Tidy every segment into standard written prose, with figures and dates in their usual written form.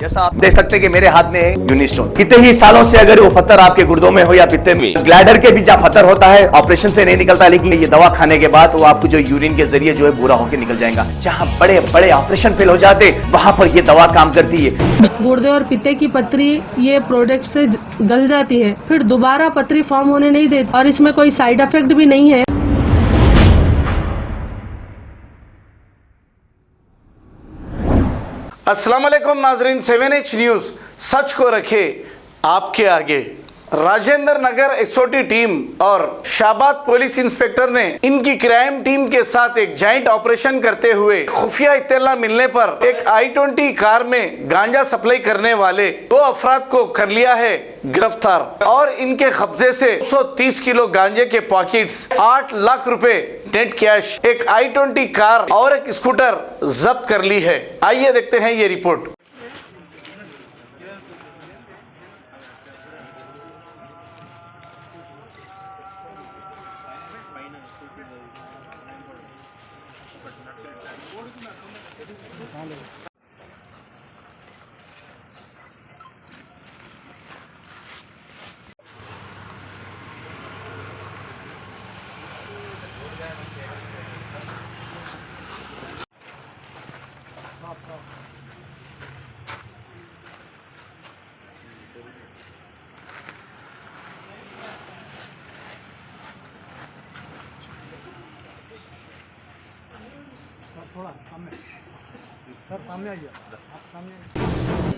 जैसा आप देख सकते हैं कि मेरे हाथ में यूनिस्टोन, कितने ही सालों से अगर वो पत्थर आपके गुर्दों में हो या पित्ते में, ग्लैडर के भी जहाँ पत्थर होता है ऑपरेशन से नहीं निकलता, लेकिन ये दवा खाने के बाद वो आपको जो यूरिन के जरिए जो है पूरा होकर निकल जाएगा। जहाँ बड़े बड़े ऑपरेशन फेल हो जाते वहां पर ये दवा काम करती है। गुर्दे और पित्ते की पथरी ये प्रोडक्ट से गल जाती है, फिर दोबारा पथरी फॉर्म होने नहीं देती और इसमें कोई साइड इफेक्ट भी नहीं है। अस्सलाम वालेकुम नाजरीन, 7H न्यूज़ सच को रखे आपके आगे। राजेंद्र नगर एसओटी टीम और शाबाद पुलिस इंस्पेक्टर ने इनकी क्राइम टीम के साथ एक जॉइंट ऑपरेशन करते हुए खुफिया इत्तला मिलने पर एक I-20 कार में गांजा सप्लाई करने वाले 2 अफराद को कर लिया है गिरफ्तार और इनके कब्जे से 230 किलो गांजे के पॉकेट्स, 8 लाख रुपए नेट कैश, एक I-20 कार और एक स्कूटर जब्त कर ली है। आइए देखते हैं ये रिपोर्ट।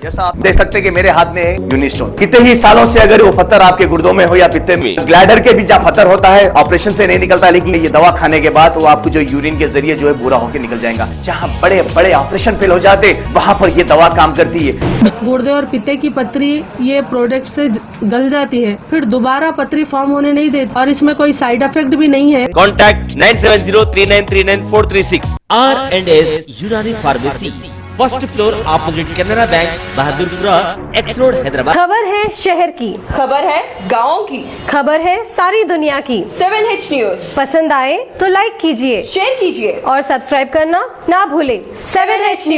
जैसा आप देख सकते हैं कि मेरे हाथ में यूनिस्टोन, कितने ही सालों से अगर वो पत्थर आपके गुर्दों में हो या पित्ते में, ग्लैडर के भी जहाँ पत्थर होता है ऑपरेशन से नहीं निकलता, लेकिन ये दवा खाने के बाद वो आपको जो यूरिन के जरिए जो है पूरा होकर निकल जाएगा। जहाँ बड़े बड़े ऑपरेशन फेल हो जाते वहां पर ये दवा काम करती है। गुर्दे और पित्ते की पथरी ये प्रोडक्ट से गल जाती है, फिर दोबारा पथरी फॉर्म होने नहीं देती और इसमें कोई साइड इफेक्ट भी नहीं है। Contact 9703939436 R&S यूनानी pharmacy, first floor opposite Canara bank, Bahadurpura, x road, Hyderabad. खबर है शहर की, खबर है गाँव की, खबर है सारी दुनिया की। 7H न्यूज़ पसंद आए तो लाइक कीजिए, शेयर कीजिए और सब्सक्राइब करना ना भूलें। 7H news.